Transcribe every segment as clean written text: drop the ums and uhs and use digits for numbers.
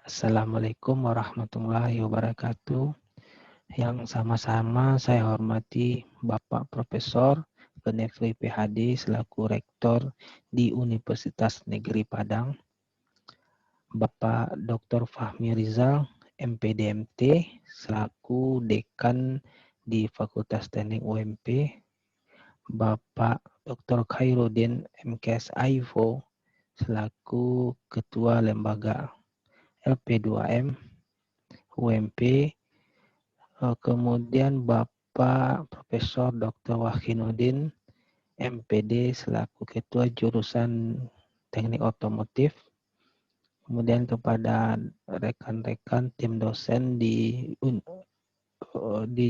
Assalamualaikum warahmatullahi wabarakatuh. Yang sama-sama saya hormati Bapak Profesor Benefri PhD selaku Rektor di Universitas Negeri Padang, Bapak Dr. Fahmi Rizal, MPDMT selaku Dekan di Fakultas Teknik UMP, Bapak Dr. Khairuddin MKS AIFO selaku Ketua Lembaga LP2M UMP, kemudian Bapak Profesor Dr. Wahinuddin MPD selaku Ketua Jurusan Teknik Otomotif, kemudian kepada rekan-rekan tim dosen di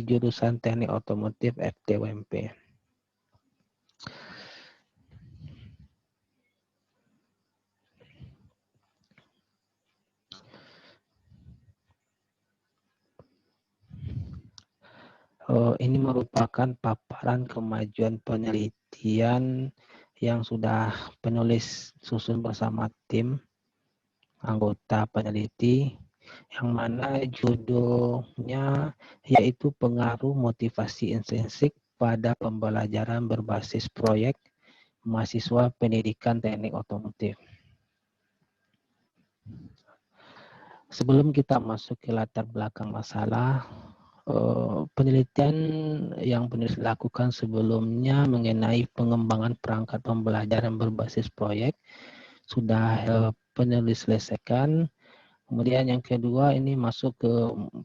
jurusan Teknik Otomotif FTUMP. Ini merupakan paparan kemajuan penelitian yang sudah penulis susun bersama tim anggota peneliti, yang mana judulnya yaitu pengaruh motivasi intrinsik pada pembelajaran berbasis proyek mahasiswa pendidikan teknik otomotif. Sebelum kita masuk ke latar belakang masalah, penelitian yang penulis lakukan sebelumnya mengenai pengembangan perangkat pembelajaran berbasis proyek sudah penulis selesaikan. Kemudian yang kedua ini masuk ke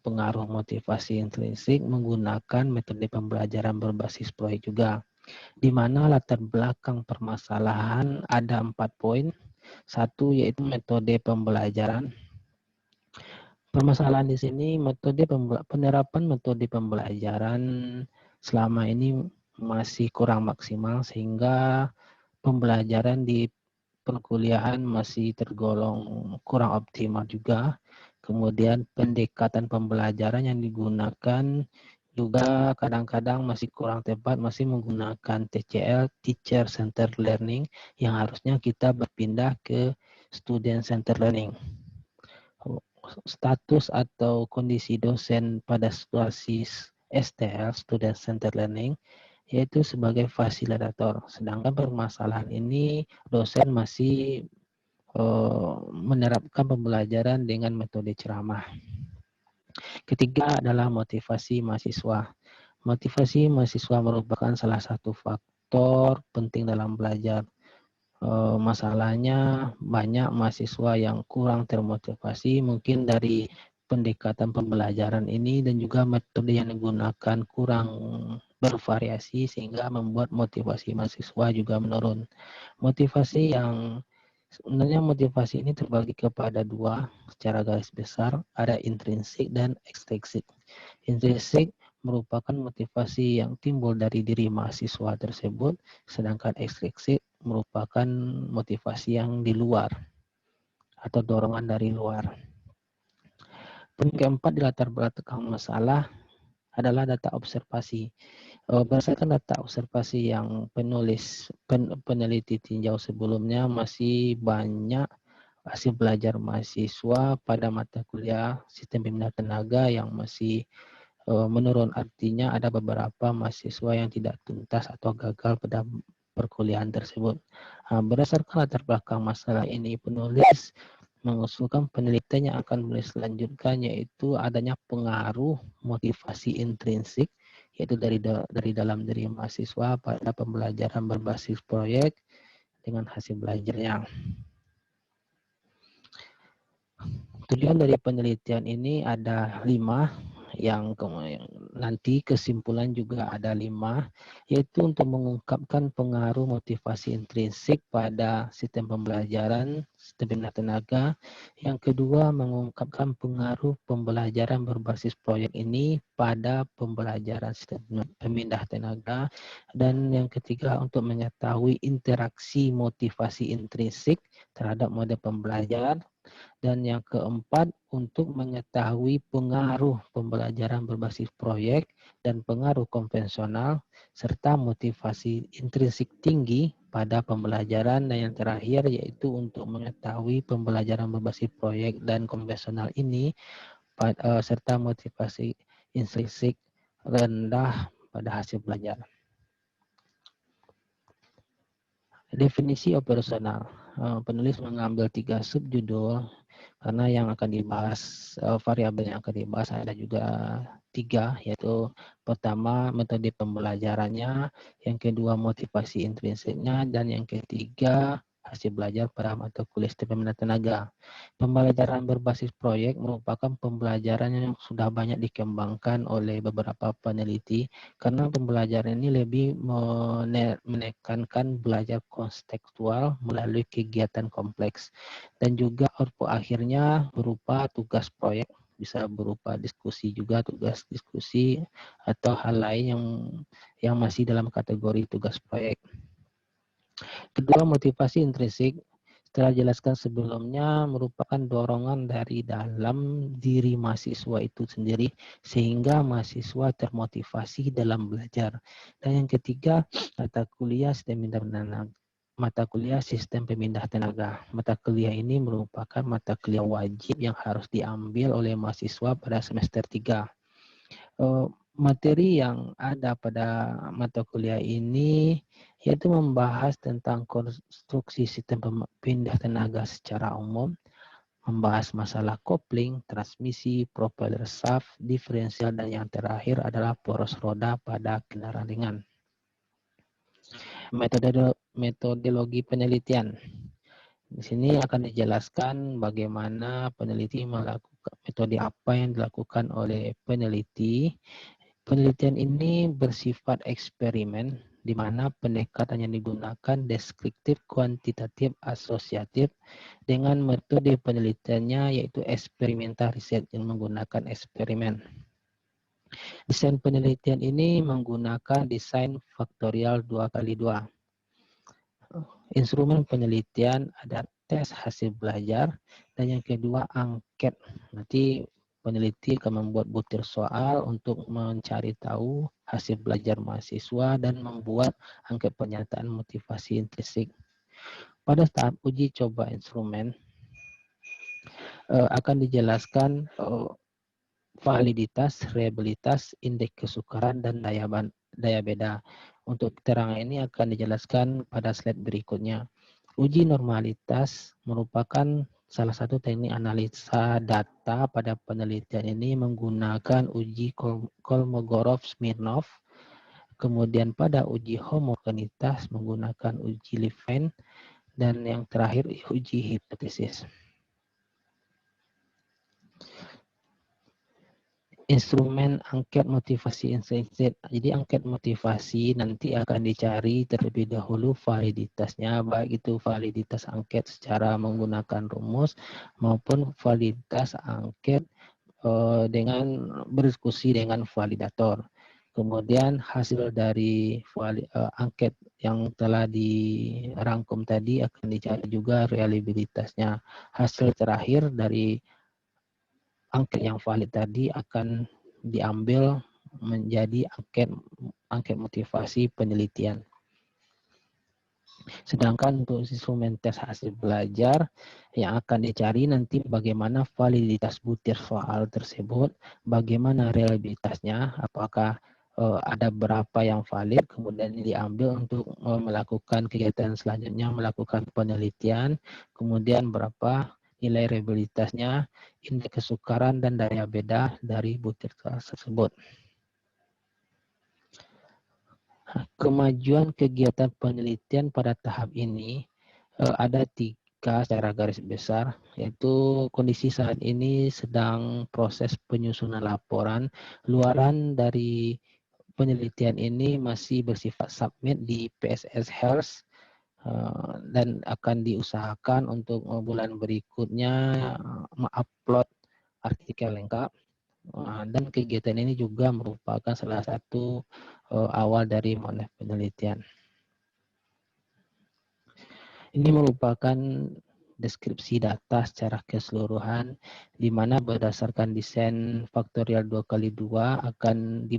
pengaruh motivasi intrinsik menggunakan metode pembelajaran berbasis proyek juga, di mana latar belakang permasalahan ada 4 poin. Satu yaitu metode pembelajaran. Permasalahan di sini penerapan metode pembelajaran selama ini masih kurang maksimal sehingga pembelajaran di perkuliahan masih tergolong kurang optimal juga. Kemudian pendekatan pembelajaran yang digunakan juga kadang-kadang masih kurang tepat, masih menggunakan TCL, Teacher Centered Learning, yang harusnya kita berpindah ke Student Centered Learning. Status atau kondisi dosen pada situasi STL, Student Centered Learning, yaitu sebagai fasilitator. Sedangkan permasalahan ini dosen masih menerapkan pembelajaran dengan metode ceramah. Ketiga adalah motivasi mahasiswa. Motivasi mahasiswa merupakan salah satu faktor penting dalam belajar. Masalahnya banyak mahasiswa yang kurang termotivasi mungkin dari pendekatan pembelajaran ini, dan juga metode yang digunakan kurang bervariasi sehingga membuat motivasi mahasiswa juga menurun. Sebenarnya motivasi ini terbagi kepada dua secara garis besar, ada intrinsik dan ekstrinsik. Intrinsik merupakan motivasi yang timbul dari diri mahasiswa tersebut, sedangkan ekstrinsik merupakan motivasi yang di luar atau dorongan dari luar. Poin keempat di latar belakang masalah adalah data observasi. Berdasarkan data observasi yang peneliti tinjau sebelumnya, masih banyak hasil belajar mahasiswa pada mata kuliah sistem pembinaan tenaga yang masih menurun. Artinya ada beberapa mahasiswa yang tidak tuntas atau gagal pada perkuliahan tersebut. Berdasarkan latar belakang masalah ini, penulis mengusulkan penelitian yang akan penulis lanjutkan, yaitu adanya pengaruh motivasi intrinsik, yaitu dari dalam diri mahasiswa pada pembelajaran berbasis proyek dengan hasil belajarnya. Tujuan dari penelitian ini ada 5, yang nanti kesimpulan juga ada 5, yaitu untuk mengungkapkan pengaruh motivasi intrinsik pada sistem pembelajaran, sistem pembinaan tenaga. Yang kedua, mengungkapkan pengaruh pembelajaran berbasis proyek ini pada pembelajaran sistem pemindah tenaga. Dan yang ketiga, untuk mengetahui interaksi motivasi intrinsik terhadap mode pembelajaran. Dan yang keempat, untuk mengetahui pengaruh pembelajaran berbasis proyek dan pengaruh konvensional, serta motivasi intrinsik tinggi pada pembelajaran, dan yang terakhir yaitu untuk mengetahui pembelajaran berbasis proyek dan konvensional ini serta motivasi intrinsik rendah pada hasil belajar. Definisi operasional. Penulis mengambil 3 subjudul karena yang akan dibahas, variabel yang akan dibahas ada juga 3, yaitu pertama metode pembelajarannya, yang kedua motivasi intrinsiknya, dan yang ketiga hasil belajar pada mata kuliah STEM pemindah tenaga. Pembelajaran berbasis proyek merupakan pembelajaran yang sudah banyak dikembangkan oleh beberapa peneliti karena pembelajaran ini lebih menekankan belajar kontekstual melalui kegiatan kompleks, dan juga output akhirnya berupa tugas proyek, bisa berupa diskusi juga, tugas diskusi atau hal lain yang masih dalam kategori tugas proyek. Kedua, motivasi intrinsik setelah jelaskan sebelumnya merupakan dorongan dari dalam diri mahasiswa itu sendiri sehingga mahasiswa termotivasi dalam belajar. Dan yang ketiga, mata kuliah sistem pemindah tenaga. Mata kuliah ini merupakan mata kuliah wajib yang harus diambil oleh mahasiswa pada semester 3. Materi yang ada pada mata kuliah ini yaitu membahas tentang konstruksi sistem pemindah tenaga secara umum, membahas masalah kopling, transmisi, propeller shaft, diferensial, dan yang terakhir adalah poros roda pada kendaraan ringan. Metodologi penelitian. Di sini akan dijelaskan bagaimana peneliti melakukan metode apa yang dilakukan oleh peneliti. Penelitian ini bersifat eksperimen, di mana pendekatan yang digunakan deskriptif, kuantitatif, asosiatif, dengan metode penelitiannya yaitu eksperimental riset yang menggunakan eksperimen. Desain penelitian ini menggunakan desain faktorial 2x2. Instrumen penelitian ada tes hasil belajar, dan yang kedua angket. Nanti peneliti akan membuat butir soal untuk mencari tahu hasil belajar mahasiswa dan membuat angket pernyataan motivasi intrinsik. Pada tahap uji coba instrumen akan dijelaskan validitas, reliabilitas, indeks kesukaran, dan daya beda. Untuk keterangan ini akan dijelaskan pada slide berikutnya. Uji normalitas merupakan salah satu teknik analisa data. Pada penelitian ini menggunakan uji Kolmogorov-Smirnov. Kemudian pada uji homogenitas menggunakan uji Levine, dan yang terakhir uji hipotesis. Instrumen angket motivasi intrinsik. Jadi angket motivasi nanti akan dicari terlebih dahulu validitasnya, baik itu validitas angket secara menggunakan rumus maupun validitas angket dengan berdiskusi dengan validator. Kemudian hasil dari angket yang telah dirangkum tadi akan dicari juga reliabilitasnya. Hasil terakhir dari angket yang valid tadi akan diambil menjadi angket motivasi penelitian. Sedangkan untuk instrumen tes hasil belajar yang akan dicari nanti bagaimana validitas butir soal tersebut, bagaimana reliabilitasnya, apakah ada berapa yang valid, kemudian diambil untuk melakukan kegiatan selanjutnya, melakukan penelitian, kemudian berapa nilai reliabilitasnya, indeks kesukaran, dan daya beda dari butir tersebut. Kemajuan kegiatan penelitian pada tahap ini ada 3 secara garis besar, yaitu kondisi saat ini sedang proses penyusunan laporan. Luaran dari penelitian ini masih bersifat submit di PSS Health, dan akan diusahakan untuk bulan berikutnya mengupload artikel lengkap. Dan kegiatan ini juga merupakan salah satu awal dari monef penelitian. Ini merupakan deskripsi data secara keseluruhan, di mana berdasarkan desain faktorial 2x2 akan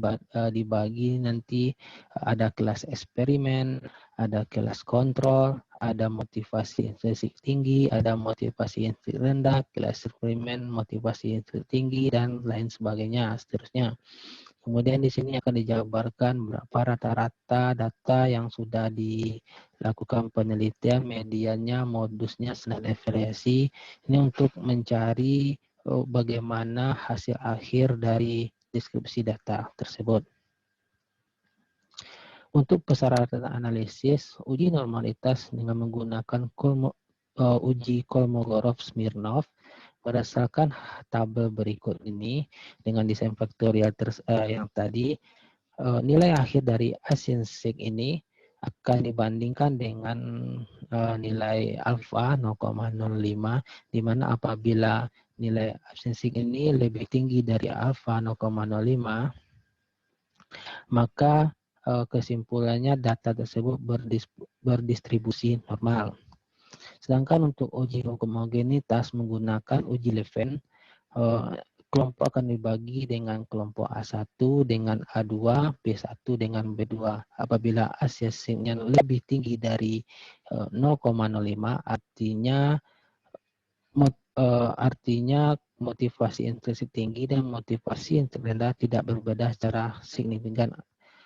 dibagi nanti ada kelas eksperimen, ada kelas kontrol, ada motivasi intrinsik tinggi, ada motivasi intrinsik rendah, kelas eksperimen, motivasi intrinsik tinggi, dan lain sebagainya, seterusnya. Kemudian di sini akan dijabarkan berapa rata-rata data yang sudah dilakukan penelitian, mediannya, modusnya, standar variasi. Ini untuk mencari bagaimana hasil akhir dari deskripsi data tersebut. Untuk persyaratan analisis, uji normalitas dengan menggunakan uji Kolmogorov-Smirnov berdasarkan tabel berikut ini dengan desain faktorial yang tadi. Nilai akhir dari asensik ini akan dibandingkan dengan nilai alfa 0,05, di mana apabila nilai asensik ini lebih tinggi dari alfa 0,05, maka kesimpulannya data tersebut berdistribusi normal. Sedangkan untuk uji homogenitas menggunakan uji Leven, kelompok akan dibagi dengan kelompok A1 dengan A2, B1 dengan B2. Apabila asensiknya lebih tinggi dari 0,05, artinya motivasi intrinsik tinggi dan motivasi intrinsik rendah tidak berbeda secara signifikan.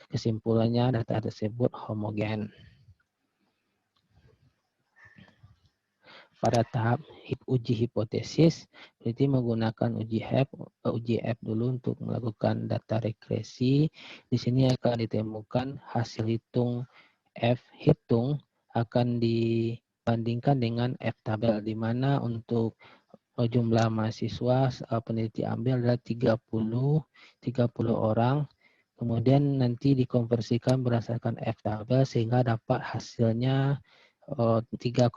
Kesimpulannya data tersebut homogen. Pada tahap uji hipotesis, berarti menggunakan uji F dulu untuk melakukan data regresi. Di sini akan ditemukan hasil hitung F hitung akan dibandingkan dengan F tabel, di mana untuk jumlah mahasiswa peneliti ambil adalah 30 orang. Kemudian nanti dikonversikan berdasarkan F tabel sehingga dapat hasilnya 3,34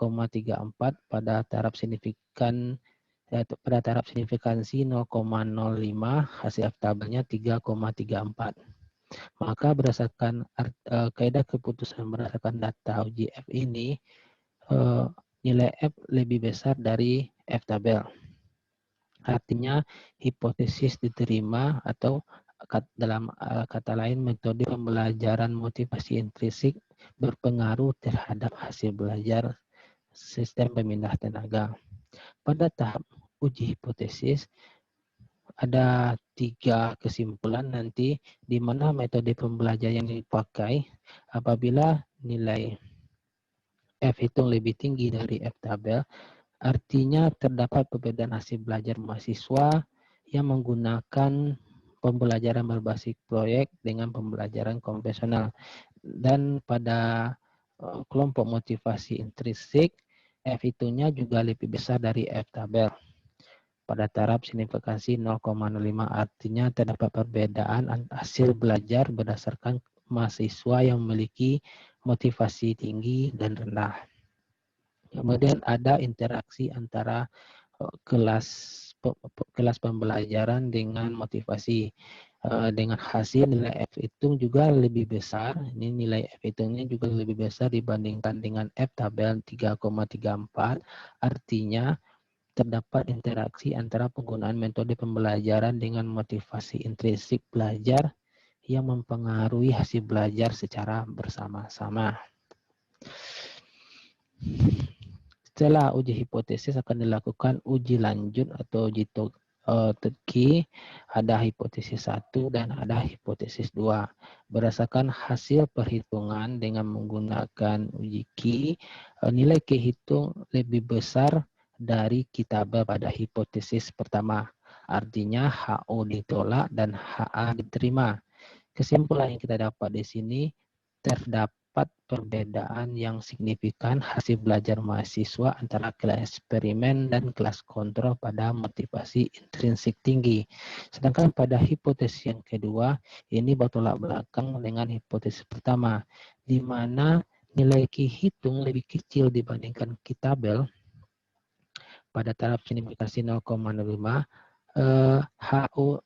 pada taraf signifikan signifikansi 0,05, hasil F tabelnya 3,34. Maka berdasarkan kaidah keputusan berdasarkan data uji F ini, nilai F lebih besar dari F tabel. Artinya hipotesis diterima, atau dalam kata lain metode pembelajaran motivasi intrinsik berpengaruh terhadap hasil belajar sistem pemindah tenaga. Pada tahap uji hipotesis ada 3 kesimpulan nanti, di mana metode pembelajaran yang dipakai apabila nilai F hitung lebih tinggi dari F tabel, artinya terdapat perbedaan hasil belajar mahasiswa yang menggunakan pembelajaran berbasis proyek dengan pembelajaran konvensional. Dan pada kelompok motivasi intrinsik, F hitungnya juga lebih besar dari F tabel. Pada taraf signifikansi 0,05, artinya terdapat perbedaan hasil belajar berdasarkan mahasiswa yang memiliki motivasi tinggi dan rendah. Kemudian ada interaksi antara kelas pembelajaran dengan motivasi. Dengan hasil nilai F hitung juga lebih besar. Ini nilai F hitungnya juga lebih besar dibandingkan dengan F tabel 3,34. Artinya terdapat interaksi antara penggunaan metode pembelajaran dengan motivasi intrinsik belajar yang mempengaruhi hasil belajar secara bersama-sama. Setelah uji hipotesis akan dilakukan uji lanjut atau uji Turki. Ada hipotesis 1 dan ada hipotesis 2. Berdasarkan hasil perhitungan dengan menggunakan uji Q, nilai Q hitung lebih besar dari Q tabel pada hipotesis pertama. Artinya HO ditolak dan HA diterima. Kesimpulan yang kita dapat di sini, terdapat perbedaan yang signifikan hasil belajar mahasiswa antara kelas eksperimen dan kelas kontrol pada motivasi intrinsik tinggi. Sedangkan pada hipotesis yang kedua, ini bertolak belakang dengan hipotesis pertama, di mana nilai Q hitung lebih kecil dibandingkan Q tabel pada taraf signifikansi 0,05. HO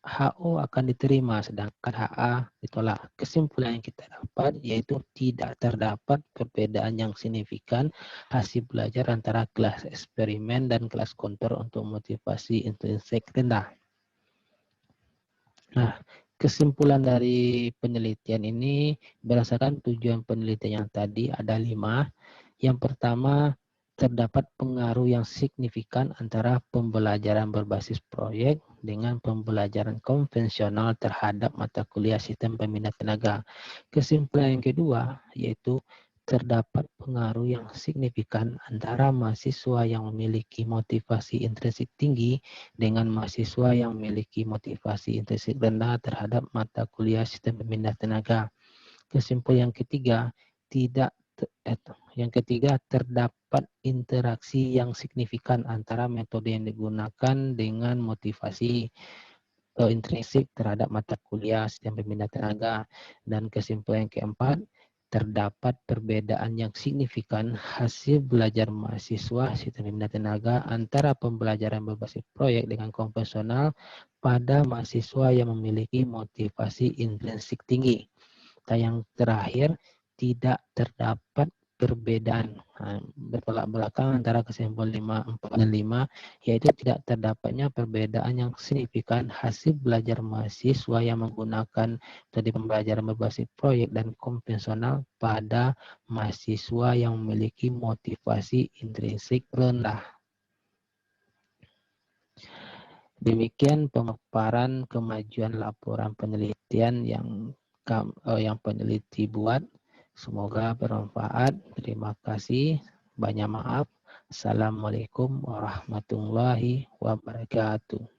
akan diterima, sedangkan HA ditolak. Kesimpulan yang kita dapat yaitu tidak terdapat perbedaan yang signifikan hasil belajar antara kelas eksperimen dan kelas kontrol untuk motivasi intrinsik rendah. Nah, Kesimpulan dari penelitian ini berdasarkan tujuan penelitian yang tadi ada 5. Yang pertama, terdapat pengaruh yang signifikan antara pembelajaran berbasis proyek dengan pembelajaran konvensional terhadap mata kuliah sistem pembina tenaga. Kesimpulan yang kedua yaitu terdapat pengaruh yang signifikan antara mahasiswa yang memiliki motivasi intrinsik tinggi dengan mahasiswa yang memiliki motivasi intrinsik rendah terhadap mata kuliah sistem pembina tenaga. Kesimpulan yang ketiga terdapat interaksi yang signifikan antara metode yang digunakan dengan motivasi intrinsik terhadap mata kuliah sistem pembina tenaga. Dan kesimpulan yang keempat, terdapat perbedaan yang signifikan hasil belajar mahasiswa sistem pembina tenaga antara pembelajaran berbasis proyek dengan konvensional pada mahasiswa yang memiliki motivasi intrinsik tinggi. Dan yang terakhir, tidak terdapat perbedaan bertolak belakang antara kesimpulan 4 dan 5, yaitu tidak terdapatnya perbedaan yang signifikan hasil belajar mahasiswa yang menggunakan metode pembelajaran berbasis proyek dan konvensional pada mahasiswa yang memiliki motivasi intrinsik rendah. Demikian pemaparan kemajuan laporan penelitian yang peneliti buat. Semoga bermanfaat. Terima kasih. Banyak maaf. Assalamualaikum warahmatullahi wabarakatuh.